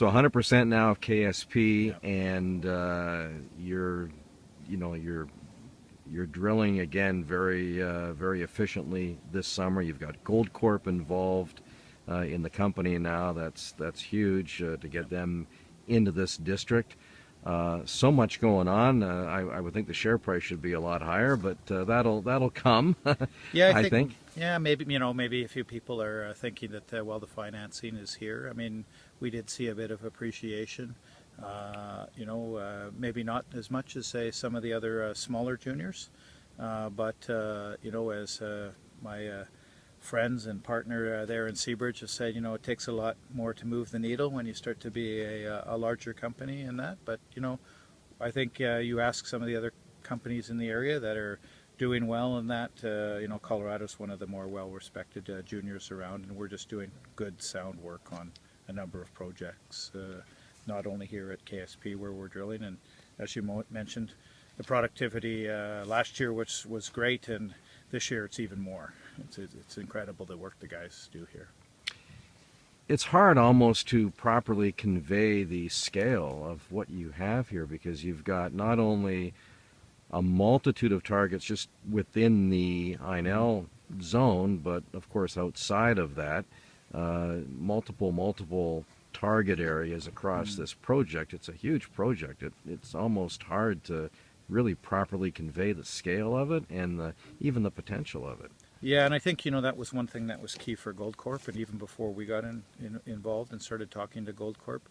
So 100% now of KSP, Yeah. and you're, you know, you're drilling again very efficiently this summer. You've got Goldcorp involved in the company now. That's huge to get them into this district. So much going on. I would think the share price should be a lot higher, but that'll come. Yeah, I I think, think. yeah, maybe a few people are thinking that, well, the financing is here. I mean, we did see a bit of appreciation. Maybe not as much as, say, some of the other smaller juniors. But as my friends and partner there in Seabridge have said, it takes a lot more to move the needle when you start to be a larger company in that. But, I think you ask some of the other companies in the area that are doing well in that, Colorado's one of the more well-respected juniors around, and we're just doing good, sound work on a number of projects, not only here at KSP where we're drilling, and as you mentioned, the productivity last year, which was great, and this year it's even more. It's incredible the work the guys do here. It's hard almost to properly convey the scale of what you have here, because you've got not only a multitude of targets just within the INL zone, but of course outside of that, multiple target areas across this project. It's a huge project. It's almost hard to really properly convey the scale of it and even the potential of it. Yeah, and I think, that was one thing that was key for Goldcorp, and even before we got involved and started talking to Goldcorp,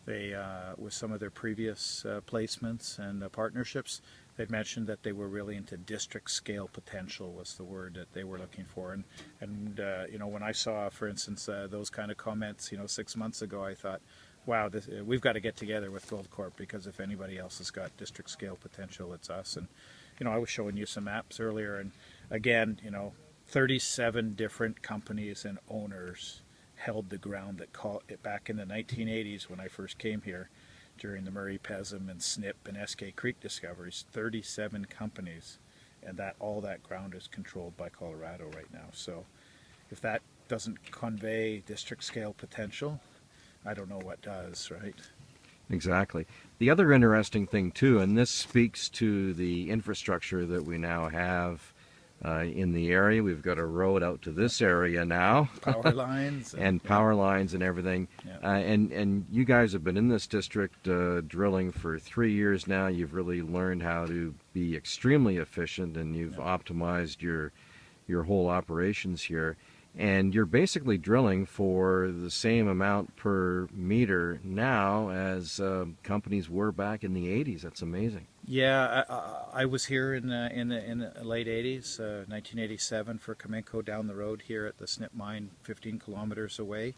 they, with some of their previous placements and partnerships, they'd mentioned that they were really into district scale potential was the word that they were looking for. And when I saw, for instance, those kind of comments, 6 months ago, I thought, wow, we've got to get together with Goldcorp, because if anybody else has got district scale potential, it's us. And, I was showing you some maps earlier, and again, 37 different companies and owners held the ground that called it back in the 1980s when I first came here during the Murray Pesum and Snip and Eskay Creek discoveries. 37 companies, and all that ground is controlled by Colorado right now. So if that doesn't convey district scale potential, I don't know what does, right? Exactly. The other interesting thing too, and this speaks to the infrastructure that we now have in the area. We've got a road out to this area now. Power lines. And power lines and everything. Yeah. And you guys have been in this district drilling for 3 years now. You've really learned how to be extremely efficient, and you've optimized your whole operations here. And you're basically drilling for the same amount per meter now as companies were back in the 80s. That's amazing. Yeah, I was here in the late 80s, 1987 for Cominco down the road here at the Snip mine, 15 kilometers away.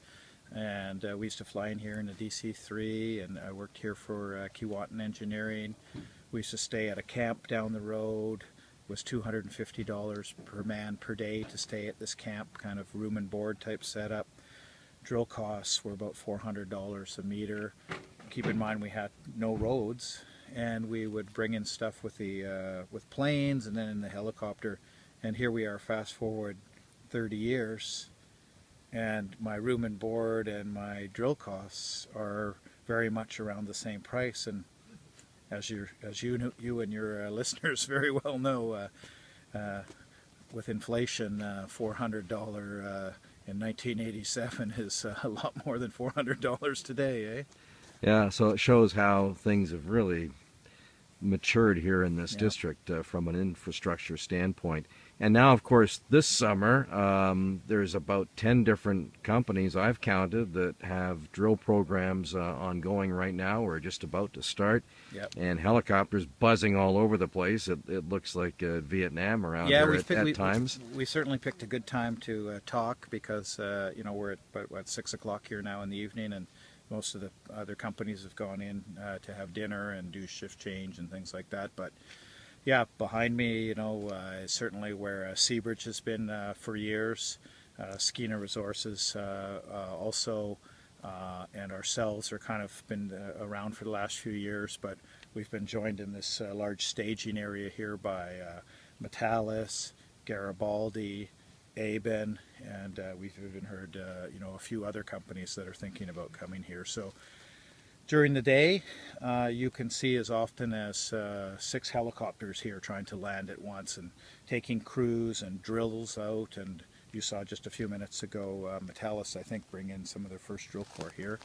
And we used to fly in here in the DC-3, and I worked here for Keewatin Engineering. We used to stay at a camp down the road. It was $250 per man per day to stay at this camp, kind of room and board type setup. Drill costs were about $400 a meter. Keep in mind we had no roads, and we would bring in stuff with with planes and then in the helicopter. And here we are, fast forward 30 years, and my room and board and my drill costs are very much around the same price. And as you and your listeners very well know, with inflation, $400 in 1987 is a lot more than $400 today, eh? Yeah, so it shows how things have really matured here in this district from an infrastructure standpoint. And now, of course, this summer, there's about 10 different companies I've counted that have drill programs ongoing right now. We're just about to start. Yep. And helicopters buzzing all over the place. It looks like Vietnam around here at times. We certainly picked a good time to talk, because we're at about 6 o'clock here now in the evening, and most of the other companies have gone in to have dinner and do shift change and things like that. But yeah, behind me, is certainly where Seabridge has been for years. Skeena Resources also, and ourselves are kind of been around for the last few years, but we've been joined in this large staging area here by Metalis, Garibaldi, Aben, and we've even heard a few other companies that are thinking about coming here. So During the day, you can see as often as 6 helicopters here trying to land at once and taking crews and drills out. And you saw just a few minutes ago, Metallus, I think, bring in some of their first drill core here.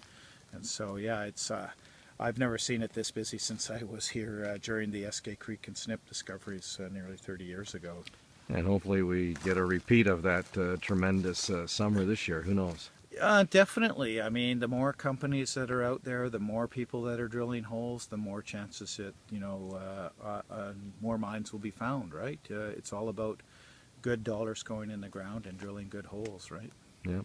And so, yeah, it's I've never seen it this busy since I was here during the Eskay Creek and Snip discoveries nearly 30 years ago. And hopefully we get a repeat of that tremendous summer this year. Who knows? Definitely. I mean, the more companies that are out there, the more people that are drilling holes, the more chances that, more mines will be found, right? It's all about good dollars going in the ground and drilling good holes, right? Yeah.